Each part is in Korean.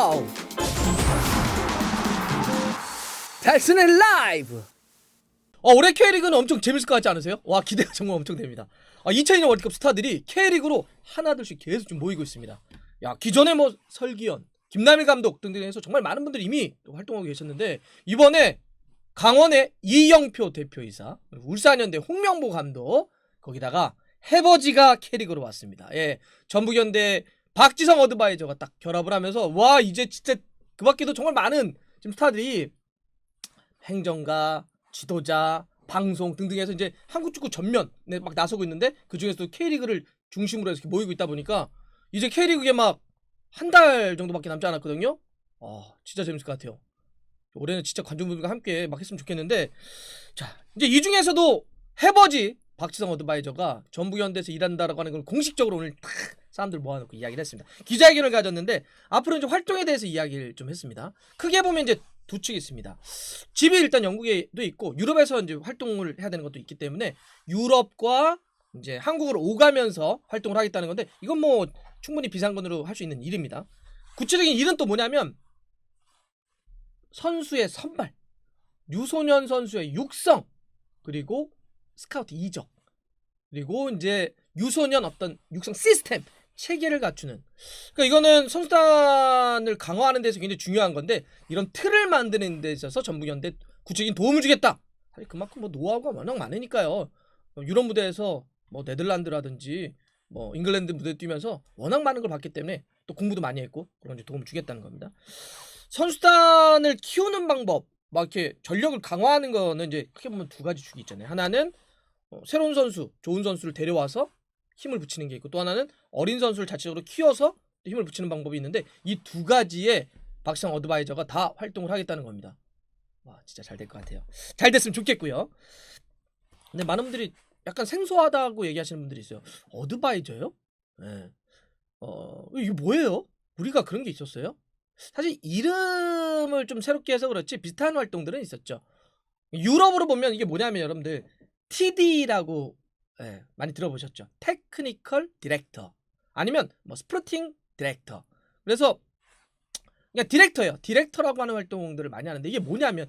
와우! 달슨의 라이브! 올해 K리그는 엄청 재밌을 것 같지 않으세요? 와, 기대가 정말 엄청 됩니다. 2002년 월드컵 스타들이 K리그로 하나둘씩 계속 좀 모이고 있습니다. 야, 기존에 뭐 설기현, 김남일 감독 등등 해서 정말 많은 분들이 이미 활동하고 계셨는데, 이번에 강원의 이영표 대표이사, 울산현대 홍명보 감독, 거기다가 해버지가 K리그로 왔습니다. 예, 전북현대 박지성 어드바이저가 딱 결합을 하면서, 와, 이제 진짜 그 밖에도 정말 많은 지금 스타들이 행정가, 지도자, 방송 등등해서 이제 한국 축구 전면에 막 나서고 있는데, 그 중에서도 K리그를 중심으로 해서 이렇게 모이고 있다 보니까 이제 K리그에 막 한 달 정도밖에 남지 않았거든요. 진짜 재밌을 것 같아요. 올해는 진짜 관중분들과 함께 막 했으면 좋겠는데, 자, 이제 이 중에서도 해버지 박지성 어드바이저가 전북현대에서 일한다라고 하는 걸 공식적으로 오늘 딱 사람들 모아놓고 이야기를 했습니다. 기자회견을 가졌는데 앞으로 이제 활동에 대해서 이야기를 좀 했습니다. 크게 보면 이제 두 축이 있습니다. 집이 일단 영국에도 있고 유럽에서 이제 활동을 해야 되는 것도 있기 때문에 유럽과 이제 한국으로 오가면서 활동을 하겠다는 건데, 이건 뭐 충분히 비상근으로 할 수 있는 일입니다. 구체적인 일은 또 뭐냐면 선수의 선발, 유소년 선수의 육성, 그리고 스카우트 이적, 그리고 이제 유소년 어떤 육성 시스템 체계를 갖추는, 그러니까 이거는 선수단을 강화하는 데서 굉장히 중요한 건데, 이런 틀을 만드는 데 있어서 전북현대 구체적인 도움을 주겠다. 사실 그만큼 뭐 노하우가 워낙 많으니까요. 유럽 무대에서 뭐 네덜란드라든지 뭐 잉글랜드 무대 뛰면서 워낙 많은 걸 봤기 때문에 또 공부도 많이 했고, 그런 도움을 주겠다는 겁니다. 선수단을 키우는 방법, 막 이렇게 전력을 강화하는 거는 이제 크게 보면 두 가지 축이 있잖아요. 하나는 새로운 선수, 좋은 선수를 데려와서 힘을 붙이는 게 있고, 또 하나는 어린 선수를 자체적으로 키워서 힘을 붙이는 방법이 있는데, 이 두 가지에 박지성 어드바이저가 다 활동을 하겠다는 겁니다. 와, 진짜 잘 될 것 같아요. 잘 됐으면 좋겠고요. 근데 많은 분들이 약간 생소하다고 얘기하시는 분들이 있어요. 어드바이저요? 네. 이게 뭐예요? 우리가 그런 게 있었어요? 사실 이름을 좀 새롭게 해서 그렇지 비슷한 활동들은 있었죠. 유럽으로 보면 이게 뭐냐면 여러분들 TD라고 많이 들어보셨죠? 테크니컬 디렉터, 아니면 뭐 스포팅 디렉터. 그래서 그냥 디렉터예요. 디렉터라고 하는 활동들을 많이 하는데, 이게 뭐냐면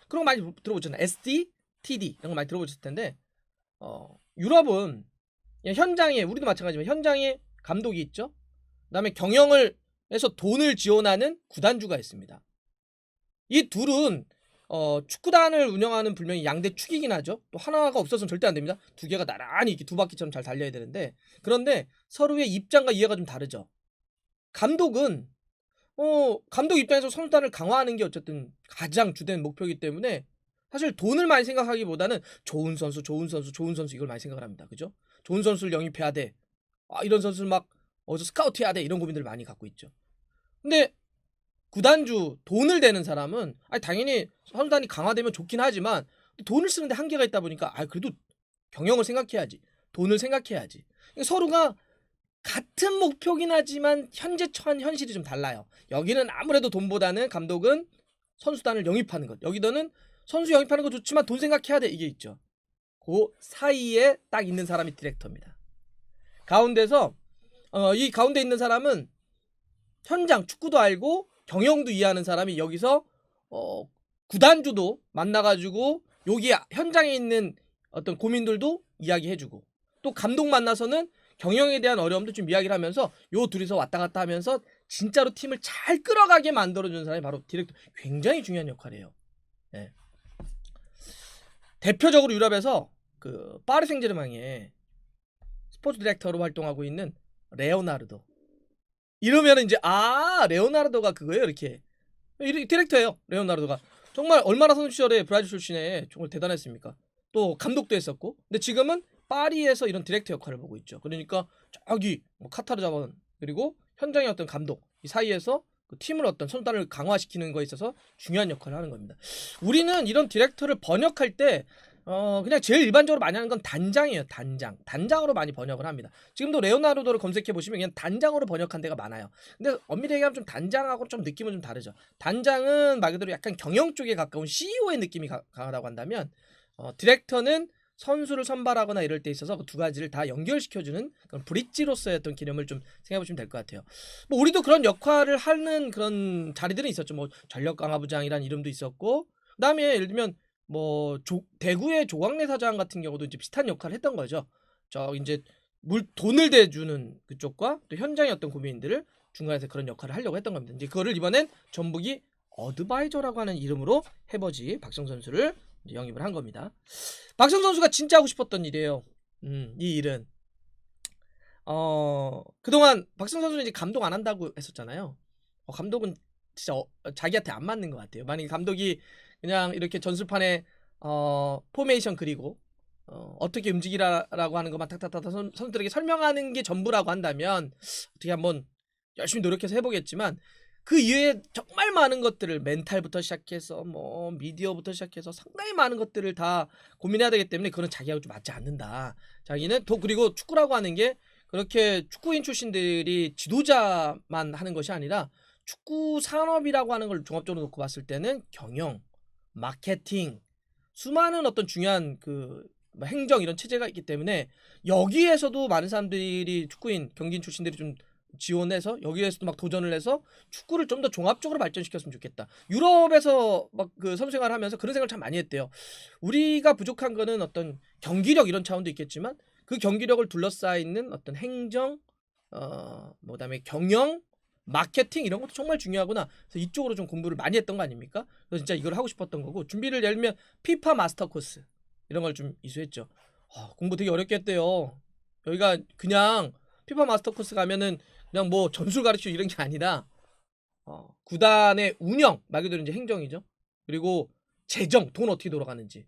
그런 거 많이 들어보셨잖아요. SD, TD 이런 거 많이 들어보셨을 텐데, 유럽은 현장에, 우리도 마찬가지지만 현장에 감독이 있죠. 그다음에 경영을 해서 돈을 지원하는 구단주가 있습니다. 이 둘은 축구단을 운영하는 분명히 양대 축이긴 하죠. 또 하나가 없어서는 절대 안 됩니다. 두 개가 나란히 이렇게 두 바퀴처럼 잘 달려야 되는데, 그런데 서로의 입장과 이해가 좀 다르죠. 감독은 감독 입장에서 선수단을 강화하는 게 어쨌든 가장 주된 목표이기 때문에, 사실 돈을 많이 생각하기보다는 좋은 선수 이걸 많이 생각을 합니다. 그죠? 좋은 선수를 영입해야 돼. 이런 선수를 막 어디서 스카우트 해야 돼. 이런 고민들을 많이 갖고 있죠. 근데 구단주, 돈을 대는 사람은 당연히 선수단이 강화되면 좋긴 하지만 돈을 쓰는데 한계가 있다 보니까 그래도 경영을 생각해야지, 돈을 생각해야지. 서로가 같은 목표긴 하지만 현재 처한 현실이 좀 달라요. 여기는 아무래도 돈보다는 감독은 선수단을 영입하는 것, 여기서는 선수 영입하는 거 좋지만 돈 생각해야 돼, 이게 있죠. 그 사이에 딱 있는 사람이 디렉터입니다. 가운데서 이 가운데 있는 사람은 현장 축구도 알고 경영도 이해하는 사람이 여기서 구단주도 만나가지고 여기 현장에 있는 어떤 고민들도 이야기해주고, 또 감독 만나서는 경영에 대한 어려움도 좀 이야기를 하면서 요 둘이서 왔다 갔다 하면서 진짜로 팀을 잘 끌어가게 만들어주는 사람이 바로 디렉터. 굉장히 중요한 역할이에요. 네. 대표적으로 유럽에서 그 파리 생제르맹의 스포츠 디렉터로 활동하고 있는 레오나르도. 이러면 이제 레오나르도가 그거예요. 이렇게 디렉터예요. 레오나르도가 정말 얼마나 선수 시절에 브라질 출신에 정말 대단했습니까? 또 감독도 했었고, 근데 지금은 파리에서 이런 디렉터 역할을 보고 있죠. 그러니까 저기 뭐 카타르 자본, 그리고 현장의 어떤 감독, 이 사이에서 그 팀을 어떤 선수단을 강화시키는 거에 있어서 중요한 역할을 하는 겁니다. 우리는 이런 디렉터를 번역할 때 그냥 제일 일반적으로 많이 하는 건 단장이에요. 단장으로 많이 번역을 합니다. 지금도 레오나르도를 검색해 보시면 그냥 단장으로 번역한 데가 많아요. 근데 엄밀히 얘기하면 좀 단장하고 좀 느낌은 좀 다르죠. 단장은 말 그대로 약간 경영 쪽에 가까운 CEO의 느낌이 강하다고 한다면, 디렉터는 선수를 선발하거나 이럴 때 있어서 그 두 가지를 다 연결시켜주는 그런 브릿지로서의 어떤 개념을 좀 생각해보시면 될 것 같아요. 뭐 우리도 그런 역할을 하는 그런 자리들은 있었죠. 뭐 전력강화부장이라는 이름도 있었고, 그다음에 예를 들면 뭐 대구의 조광래 사장 같은 경우도 이제 비슷한 역할을 했던 거죠. 저 이제 돈을 대주는 그쪽과 또 현장의 어떤 고민들을 중간에서 그런 역할을 하려고 했던 겁니다. 이제 그거를 이번엔 전북이 어드바이저라고 하는 이름으로 해버지 박성 선수를 영입을 한 겁니다. 박성 선수가 진짜 하고 싶었던 일이에요. 이 일은 그동안 박성 선수는 이제 감독 안 한다고 했었잖아요. 감독은 진짜 자기한테 안 맞는 것 같아요. 만약에 감독이 그냥 이렇게 전술판에 포메이션 그리고 어떻게 움직이라라고 하는 것만 탁탁탁 선수들에게 설명하는 게 전부라고 한다면 어떻게 한번 열심히 노력해서 해보겠지만, 그 이외에 정말 많은 것들을 멘탈부터 시작해서 뭐 미디어부터 시작해서 상당히 많은 것들을 다 고민해야 되기 때문에 그건 자기하고 좀 맞지 않는다. 자기는 그리고 축구라고 하는 게 그렇게 축구인 출신들이 지도자만 하는 것이 아니라 축구 산업이라고 하는 걸 종합적으로 놓고 봤을 때는 경영, 마케팅, 수많은 어떤 중요한 뭐 행정 이런 체제가 있기 때문에 여기에서도 많은 사람들이 축구인 경기인 출신들이 좀 지원해서 여기에서도 막 도전을 해서 축구를 좀 더 종합적으로 발전시켰으면 좋겠다. 유럽에서 막 그 선수 생활을 하면서 그런 생각을 참 많이 했대요. 우리가 부족한 거는 어떤 경기력 이런 차원도 있겠지만 그 경기력을 둘러싸이는 어떤 행정, 뭐 그다음에 경영, 마케팅 이런 것도 정말 중요하구나. 그래서 이쪽으로 좀 공부를 많이 했던 거 아닙니까? 그래서 진짜 이걸 하고 싶었던 거고, 준비를 예를 들면 피파 마스터 코스 이런 걸 좀 이수했죠. 공부 되게 어렵게 했대요. 여기가 그냥 피파 마스터 코스 가면은 그냥 뭐 전술 가르치고 이런 게 아니라 구단의 운영, 말 그대로 이제 행정이죠. 그리고 재정, 돈 어떻게 돌아가는지,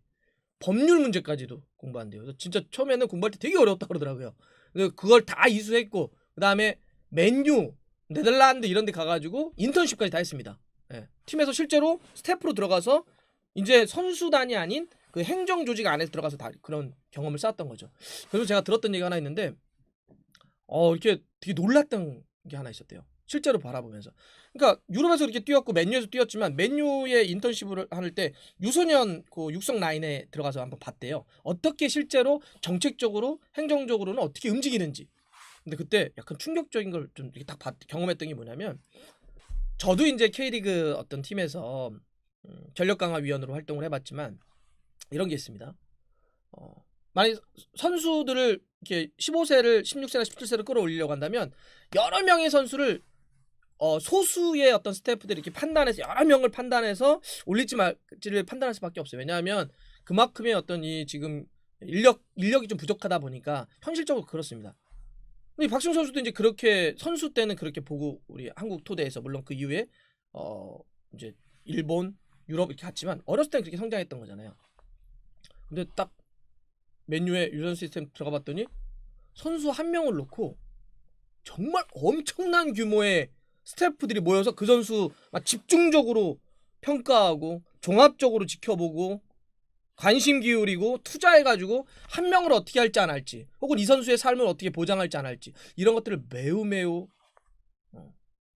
법률 문제까지도 공부한대요. 그래서 진짜 처음에는 공부할 때 되게 어려웠다 그러더라고요. 그걸 다 이수했고, 그 다음에 맨유, 네덜란드 이런 데 가가지고 인턴십까지 다 했습니다. 예. 팀에서 실제로 스태프로 들어가서 이제 선수단이 아닌 그 행정 조직 안에서 들어가서 다 그런 경험을 쌓았던 거죠. 그래서 제가 들었던 얘기가 하나 있는데, 이렇게 되게 놀랐던 게 하나 있었대요. 실제로 바라보면서. 그러니까 유럽에서 이렇게 뛰었고 맨유에서 뛰었지만 맨유의 인턴십을 할 때 유소년 그 육성 라인에 들어가서 한번 봤대요. 어떻게 실제로 정책적으로 행정적으로는 어떻게 움직이는지. 근데 그때 약간 충격적인 걸 좀 이렇게 딱 경험했던 게 뭐냐면, 저도 이제 K리그 어떤 팀에서 전력강화위원으로 활동을 해봤지만 이런 게 있습니다. 만약 선수들을 이렇게 15세를 16세나 17세를 끌어올리려고 한다면 여러 명의 선수를 소수의 어떤 스태프들이 이렇게 판단해서 여러 명을 판단해서 올릴지 말지를 판단할 수밖에 없어요. 왜냐하면 그만큼의 어떤 이 지금 인력이 좀 부족하다 보니까 현실적으로 그렇습니다. 근데 박지성 선수도 이제 그렇게 선수 때는 그렇게 보고 우리 한국 토대에서, 물론 그 이후에 이제 일본, 유럽 이렇게 갔지만 어렸을 때는 그렇게 성장했던 거잖아요. 근데 딱 맨유의 유전 시스템 들어가 봤더니 선수 한 명을 놓고 정말 엄청난 규모의 스태프들이 모여서 그 선수 막 집중적으로 평가하고 종합적으로 지켜보고 관심 기울이고 투자해가지고 한 명을 어떻게 할지 안 할지, 혹은 이 선수의 삶을 어떻게 보장할지 안 할지, 이런 것들을 매우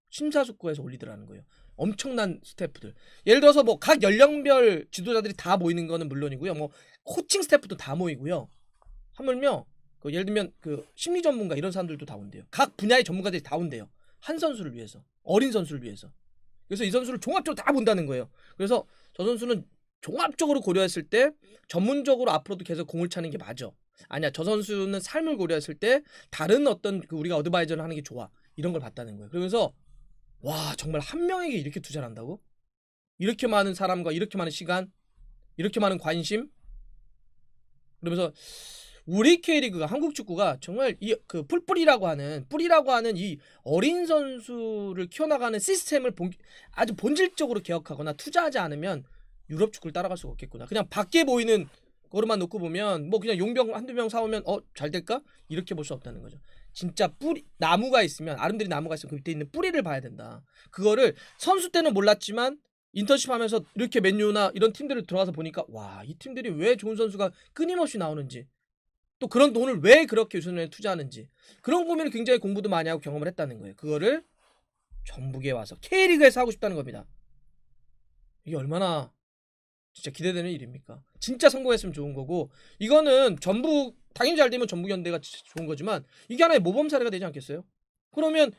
심사숙고해서 올리더라는 거예요. 엄청난 스태프들. 예를 들어서 뭐 각 연령별 지도자들이 다 모이는 거는 물론이고요. 뭐 코칭 스태프도 다 모이고요. 하물며 예를 들면 그 심리 전문가 이런 사람들도 다 온대요. 각 분야의 전문가들이 다 온대요. 한 선수를 위해서, 어린 선수를 위해서. 그래서 이 선수를 종합적으로 다 본다는 거예요. 그래서 저 선수는 종합적으로 고려했을 때 전문적으로 앞으로도 계속 공을 차는 게 맞아. 아니야, 저 선수는 삶을 고려했을 때 다른 어떤 우리가 어드바이저를 하는 게 좋아. 이런 걸 봤다는 거예요. 그러면서 와, 정말 한 명에게 이렇게 투자를 한다고? 이렇게 많은 사람과 이렇게 많은 시간, 이렇게 많은 관심? 그러면서 우리 K리그가, 한국 축구가 정말 이 그 뿌리라고 하는 이 어린 선수를 키워나가는 시스템을 아주 본질적으로 개혁하거나 투자하지 않으면 유럽 축구를 따라갈 수가 없겠구나. 그냥 밖에 보이는 거로만 놓고 보면 뭐 그냥 용병 한두 명 사오면 잘 될까? 이렇게 볼 수 없다는 거죠. 진짜 나무가 있으면, 아름드리 나무가 있으면 그 밑에 있는 뿌리를 봐야 된다. 그거를 선수 때는 몰랐지만 인턴십 하면서 이렇게 맨유나 이런 팀들을 들어가서 보니까, 와, 이 팀들이 왜 좋은 선수가 끊임없이 나오는지, 또 그런 돈을 왜 그렇게 유소년에 투자하는지, 그런 고민을 굉장히 공부도 많이 하고 경험을 했다는 거예요. 그거를 전북에 와서 K리그에서 하고 싶다는 겁니다. 이게 얼마나 진짜 기대되는 일입니까? 진짜 성공했으면 좋은 거고 이거는 전북 당연히 잘 되면 전북현대가 좋은 거지만 이게 하나의 모범 사례가 되지 않겠어요? 그러면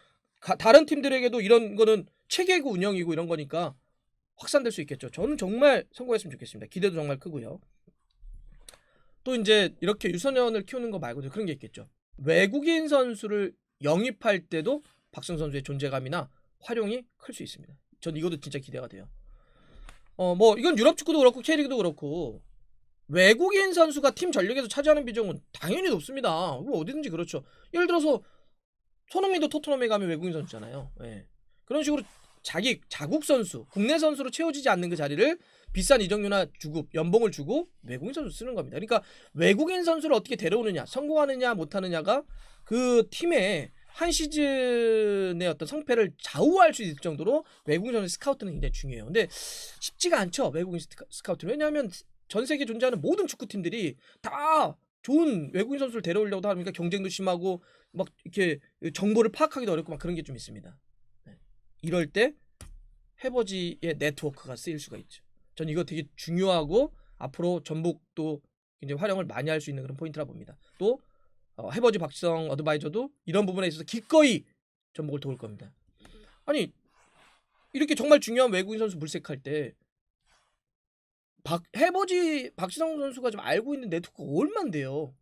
다른 팀들에게도 이런 거는 체계고 운영이고 이런 거니까 확산될 수 있겠죠. 저는 정말 성공했으면 좋겠습니다. 기대도 정말 크고요. 또 이제 이렇게 유소년을 키우는 거 말고도 그런 게 있겠죠. 외국인 선수를 영입할 때도 박지성 선수의 존재감이나 활용이 클 수 있습니다. 전 이것도 진짜 기대가 돼요. 뭐 이건 유럽 축구도 그렇고 K리그도 그렇고 외국인 선수가 팀 전력에서 차지하는 비중은 당연히 높습니다. 뭐 어디든지 그렇죠. 예를 들어서 손흥민도 토트넘에 가면 외국인 선수잖아요. 예. 그런 식으로 자국 선수, 국내 선수로 채워지지 않는 그 자리를 비싼 이적료나 주고 연봉을 주고 외국인 선수 쓰는 겁니다. 그러니까 외국인 선수를 어떻게 데려오느냐, 성공하느냐 못하느냐가 그 팀의 한 시즌의 어떤 성패를 좌우할 수 있을 정도로 외국인 선수 스카우트는 굉장히 중요해요. 근데 쉽지가 않죠. 외국인 스카우트는. 왜냐하면 전 세계에 존재하는 모든 축구팀들이 다 좋은 외국인 선수를 데려오려고 하니까 경쟁도 심하고 막 이렇게 정보를 파악하기도 어렵고 막 그런 게 좀 있습니다. 네. 이럴 때 해버지의 네트워크가 쓰일 수가 있죠. 전 이거 되게 중요하고 앞으로 전북도 굉장히 활용을 많이 할 수 있는 그런 포인트라 봅니다. 또 해버지 박지성 어드바이저도 이런 부분에 있어서 기꺼이 전북을 도울 겁니다. 아니 이렇게 정말 중요한 외국인 선수 물색할 때 해버지 박지성 선수가 좀 알고 있는 네트워크가 얼만데요.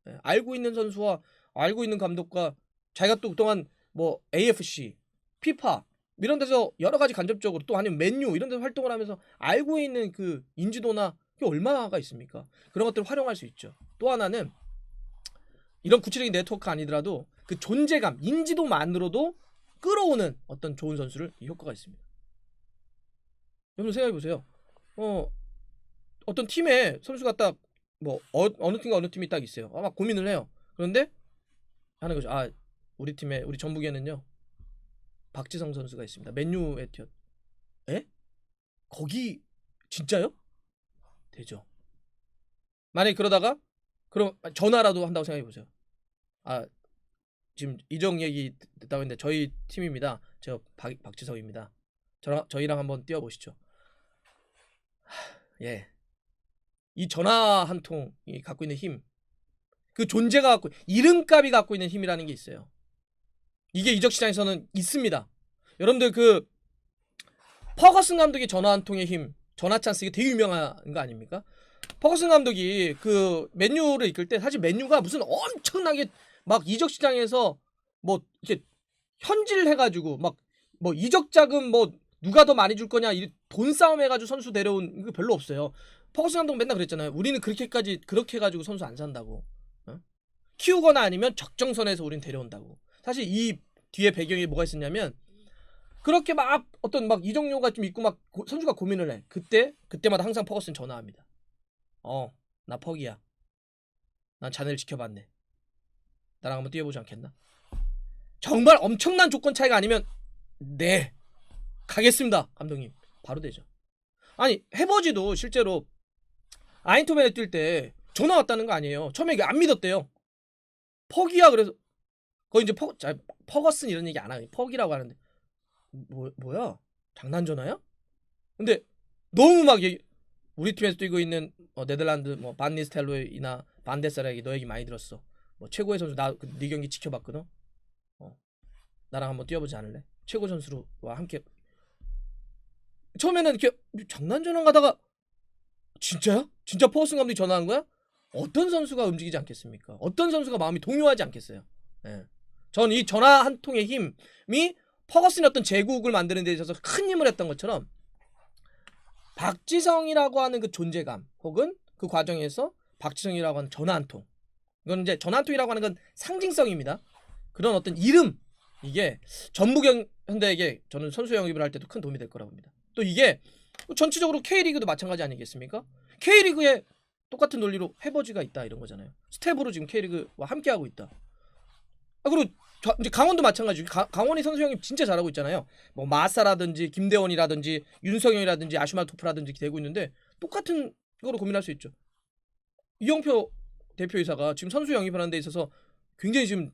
네, 알고 있는 선수와 알고 있는 감독과 자기가 또 그동안 뭐 AFC, 피파 이런 데서 여러 가지 간접적으로 또 아니면 맨유 이런 데서 활동을 하면서 알고 있는 그 인지도나 그게 얼마가 있습니까? 그런 것들을 활용할 수 있죠. 또 하나는 이런 구체적인 네트워크 아니더라도 그 존재감, 인지도만으로도 끌어오는 어떤 좋은 선수를 효과가 있습니다. 여러분 생각해 보세요. 어떤 팀에 선수가 딱 뭐 어느 팀과 어느 팀이 딱 있어요. 막 고민을 해요. 그런데 하는 거죠. 우리 팀에 우리 전북에는요 박지성 선수가 있습니다. 맨유에 뛰었. 에? 거기 진짜요? 되죠. 만약에 그러다가 그럼 전화라도 한다고 생각해 보세요. 지금 이적 얘기 듣다고 했는데 저희 팀입니다. 제가 박지성입니다. 저희랑 한번 뛰어보시죠. 예. 이 전화 한 통이 갖고 있는 힘, 그 존재가 갖고 이름값이 갖고 있는 힘이라는 게 있어요. 이게 이적 시장에서는 있습니다. 여러분들 그 퍼거슨 감독의 전화 한 통의 힘, 전화 찬스 이게 되게 유명한 거 아닙니까? 퍼거슨 감독이 그 맨유를 이끌 때 사실 맨유가 무슨 엄청나게 막 이적 시장에서 뭐 이렇게 현질 해가지고 막 뭐 이적 자금 뭐 누가 더 많이 줄 거냐 돈 싸움 해가지고 선수 데려온 거 별로 없어요. 퍼거슨 감독 맨날 그랬잖아요. 우리는 그렇게 해가지고 선수 안 산다고. 키우거나 아니면 적정선에서 우린 데려온다고. 사실 이 뒤에 배경에 뭐가 있었냐면 그렇게 막 어떤 막 이적료가 좀 있고 막 선수가 고민을 해. 그때마다 항상 퍼거슨 전화합니다. 나 퍽이야. 난 자네를 지켜봤네. 나랑 한번 뛰어보지 않겠나? 정말 엄청난 조건 차이가 아니면 네 가겠습니다 감독님. 바로 되죠. 아니 해버지도 실제로 아인토벤에 뛸 때 전화 왔다는 거 아니에요. 처음에 이게 안 믿었대요. 퍽이야. 그래서 거의 이제 퍼거슨 이런 얘기 안 하고 퍽이라고 하는데 뭐야? 장난 전화야? 근데 너무 막 우리 팀에서 뛰고 있는 네덜란드 뭐 반니스텔로이나 반데사라기 너 얘기 많이 들었어. 뭐 최고의 선수 네 경기 지켜봤거든. 나랑 한번 뛰어보지 않을래? 최고 선수와 함께. 처음에는 이렇게 장난 전화 가다가 진짜야? 진짜 퍼거슨 감독이 전화한 거야? 어떤 선수가 움직이지 않겠습니까? 어떤 선수가 마음이 동요하지 않겠어요? 예. 전 이 전화 한 통의 힘이 퍼거슨의 어떤 제국을 만드는 데 있어서 큰 힘을 했던 것처럼 박지성이라고 하는 그 존재감 혹은 그 과정에서 박지성이라고 하는 전화 한 통, 이건 이제 전화 한 통이라고 하는 건 상징성입니다. 그런 어떤 이름, 이게 전북 현대에게 저는 선수 영입을 할 때도 큰 도움이 될 거라고 봅니다. 또 이게 전체적으로 K리그도 마찬가지 아니겠습니까? K리그에 똑같은 논리로 해버지가 있다 이런 거잖아요. 스텝으로 지금 K리그와 함께하고 있다. 그리고 이제 강원도 마찬가지. 강원이 선수 영입 진짜 잘하고 있잖아요. 뭐 마사라든지 김대원이라든지 윤성현이라든지 아슈마토프라든지 되고 있는데 똑같은 거로 고민할 수 있죠. 이영표 대표이사가 지금 선수 영입하는 데 있어서 굉장히 지금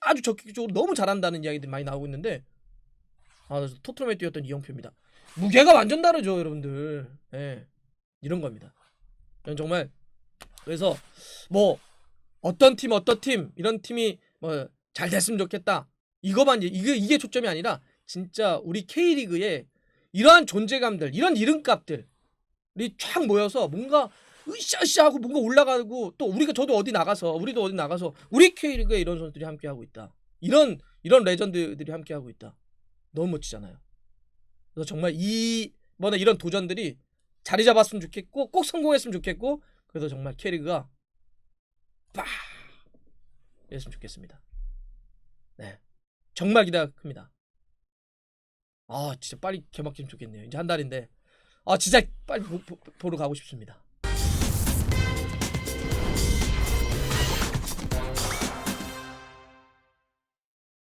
아주 적극적으로 너무 잘한다는 이야기들이 많이 나오고 있는데 토트넘에 뛰었던 이영표입니다. 무게가 완전 다르죠 여러분들. 예. 이런 겁니다. 저는 정말 그래서 뭐 어떤 팀 이런 팀이 뭐 잘 됐으면 좋겠다. 이거만 이게 초점이 아니라 진짜 우리 K리그에 이러한 존재감들, 이런 이름값들이 쫙 모여서 뭔가 으쌰으쌰하고 뭔가 올라가고 또 저도 어디 나가서 우리 K리그에 이런 선수들이 함께 하고 있다. 이런 레전드들이 함께 하고 있다. 너무 멋지잖아요. 그래서 정말 이번에 이런 도전들이 자리 잡았으면 좋겠고 꼭 성공했으면 좋겠고 그래서 정말 K리그가 빡 이랬으면 좋겠습니다. 네, 정말 기대가 큽니다. 아 진짜 빨리 개막했으면 좋겠네요. 이제 한 달인데 아 진짜 빨리 보러 가고 싶습니다.